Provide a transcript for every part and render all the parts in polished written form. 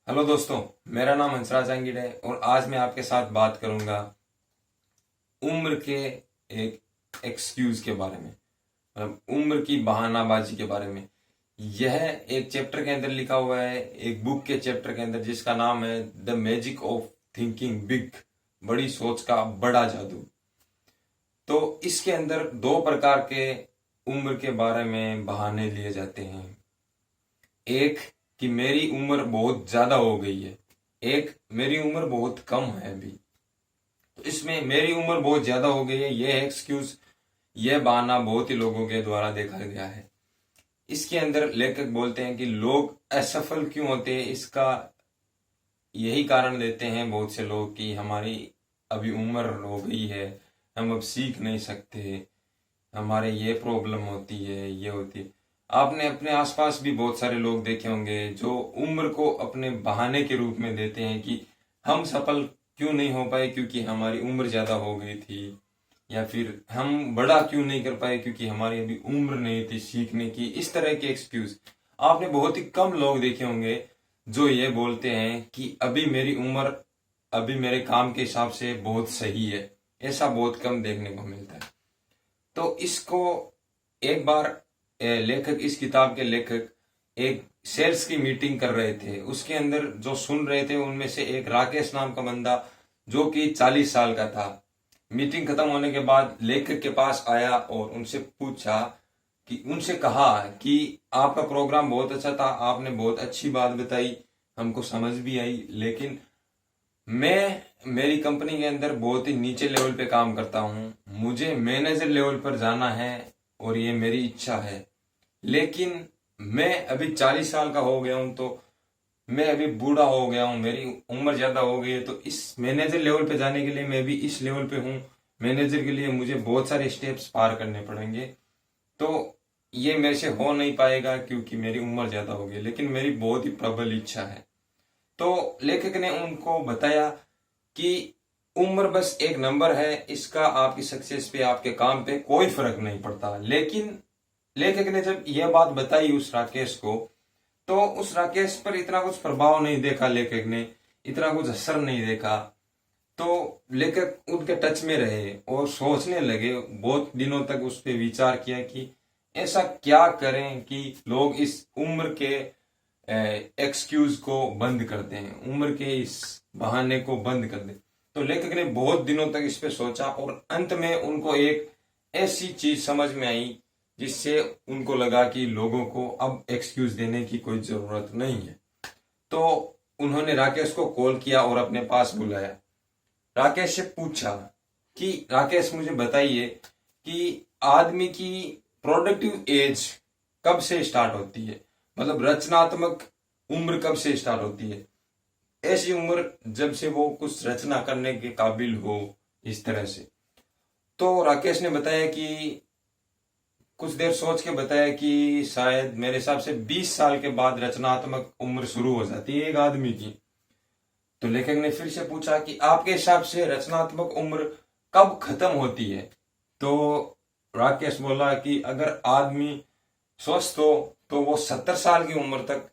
Hello दोस्तों, मेरा नाम हंसराज आंगिड है और आज मैं आपके साथ बात करूंगा उम्र के एक एक्सक्यूज के बारे में, मतलब उम्र की बहानाबाजी के बारे में। यह एक चैप्टर के अंदर लिखा हुआ है, एक बुक के चैप्टर के अंदर, जिसका नाम है the magic of thinking big, बड़ी सोच का बड़ा जादू। तो इसके अंदर दो प्रकार के उम्र के बारे में बहाने लिए जाते हैं। एक कि मेरी उम्र बहुत ज्यादा हो गई है, एक मेरी उम्र बहुत कम है अभी। तो इसमें मेरी उम्र बहुत ज्यादा हो गई है, यह एक्सक्यूज, यह बहाना बहुत ही लोगों के द्वारा देखा गया है। इसके अंदर लेखक बोलते हैं कि लोग असफल क्यों होते हैं, इसका यही कारण देते हैं बहुत से लोग कि हमारी अभी उम्र हो गई है, हम अब सीख नहीं सकते, हमारे ये प्रॉब्लम होती है, ये होती है। आपने अपने आसपास भी बहुत सारे लोग देखे होंगे जो उम्र को अपने बहाने के रूप में देते हैं कि हम सफल क्यों नहीं हो पाए क्योंकि हमारी उम्र ज्यादा हो गई थी, या फिर हम बड़ा क्यों नहीं कर पाए क्योंकि हमारी अभी उम्र नहीं थी सीखने की। इस तरह के एक्सक्यूज आपने बहुत ही कम लोग देखे होंगे जो ये बोलते हैं कि अभी मेरी उम्र अभी मेरे काम के हिसाब से बहुत सही है। ऐसा बहुत कम देखने को मिलता है। तो इसको एक बार लेखक, इस किताब के लेखक एक सेल्स की मीटिंग कर रहे थे। उसके अंदर जो सुन रहे थे उनमें से एक राकेश नाम का बंदा, जो कि 40 साल का था, मीटिंग खत्म होने के बाद लेखक के पास आया और उनसे पूछा कि उनसे कहा कि आपका प्रोग्राम बहुत अच्छा था, आपने बहुत अच्छी बात बताई, हमको समझ भी आई, लेकिन मैं मेरी कंपनी के अंदर बहुत ही नीचे लेवल पे काम करता हूँ, मुझे मैनेजर लेवल पर जाना है और ये मेरी इच्छा है। लेकिन मैं अभी 40 साल का हो गया हूँ, तो मैं अभी बूढ़ा हो गया हूँ, मेरी उम्र ज्यादा हो गई है, तो इस मैनेजर लेवल पे जाने के लिए मैं भी इस लेवल पे हूँ। मैनेजर के लिए मुझे बहुत सारे स्टेप्स पार करने पड़ेंगे, तो ये मेरे से हो नहीं पाएगा क्योंकि मेरी उम्र ज्यादा हो गई, लेकिन मेरी बहुत ही प्रबल इच्छा है। तो लेखक ने उनको बताया कि उम्र बस एक नंबर है, इसका आपकी सक्सेस पे, आपके काम पे कोई फर्क नहीं पड़ता। लेकिन लेखक ने जब यह बात बताई उस राकेश को, तो उस राकेश पर इतना कुछ प्रभाव नहीं देखा, लेखक ने इतना कुछ असर नहीं देखा। तो लेखक उनके टच में रहे और सोचने लगे, बहुत दिनों तक उस पर विचार किया कि ऐसा क्या करें कि लोग इस उम्र के एक्सक्यूज को बंद करते हैं, उम्र के इस बहाने को बंद कर दे। तो लेखक ने बहुत दिनों तक इस पे सोचा और अंत में उनको एक ऐसी चीज समझ में आई जिससे उनको लगा कि लोगों को अब एक्सक्यूज देने की कोई जरूरत नहीं है। तो उन्होंने राकेश को कॉल किया और अपने पास बुलाया। राकेश से पूछा कि राकेश मुझे बताइए कि आदमी की प्रोडक्टिव एज कब से स्टार्ट होती है, मतलब रचनात्मक उम्र कब से स्टार्ट होती है। ऐसी उम्र जब से वो कुछ रचना करने के काबिल हो, इस तरह से। तो राकेश ने बताया कि कुछ देर सोच के बताया कि शायद मेरे हिसाब से 20 साल के बाद रचनात्मक उम्र शुरू हो जाती है एक आदमी की। तो लेखक ने फिर से पूछा कि आपके हिसाब से रचनात्मक उम्र कब खत्म होती है। तो राकेश बोला कि अगर आदमी स्वस्थ हो तो वो 70 साल की उम्र तक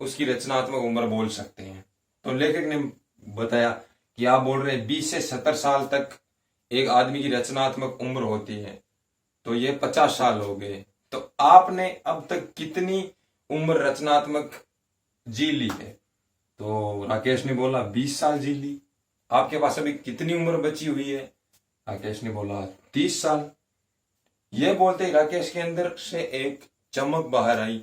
उसकी रचनात्मक उम्र बोल सकते हैं। तो लेखक ने बताया कि आप बोल रहे हैं 20 से 70 साल तक एक आदमी की रचनात्मक उम्र होती है, तो ये 50 साल हो गए। तो आपने अब तक कितनी उम्र रचनात्मक जी ली है। तो राकेश ने बोला 20 साल जी ली। आपके पास अभी कितनी उम्र बची हुई है। राकेश ने बोला 30 साल। यह बोलते ही राकेश के अंदर से एक चमक बाहर आई,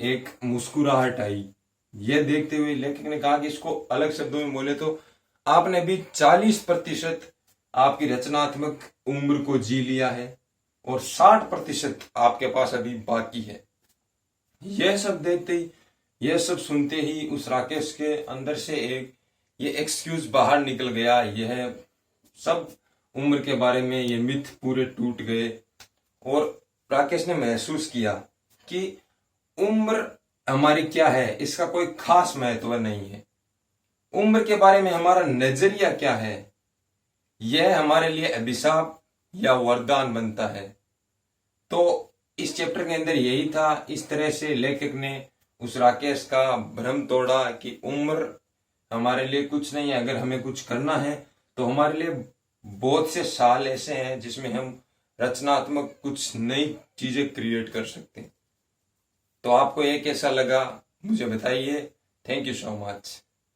एक मुस्कुराहट आई। यह देखते हुए लेखक ने कहा कि इसको अलग शब्दों में बोले तो आपने भी 40% आपकी रचनात्मक उम्र को जी लिया है और 60% आपके पास अभी बाकी है। यह सब देखते ही, यह सब सुनते ही उस राकेश के अंदर से एक ये एक्सक्यूज बाहर निकल गया। यह सब उम्र के बारे में ये मिथ पूरे टूट गए और राकेश ने महसूस किया कि उम्र हमारी क्या है, इसका कोई खास महत्व नहीं है। उम्र के बारे में हमारा नजरिया क्या है, यह हमारे लिए अभिशाप या वरदान बनता है। तो इस चैप्टर के अंदर यही था। इस तरह से लेखक ने उस राकेश का भ्रम तोड़ा कि उम्र हमारे लिए कुछ नहीं है। अगर हमें कुछ करना है तो हमारे लिए बहुत से साल ऐसे हैं जिसमें हम रचनात्मक कुछ नई चीजें क्रिएट कर सकते हैं। तो आपको ये कैसा लगा मुझे बताइए। Thank you so much.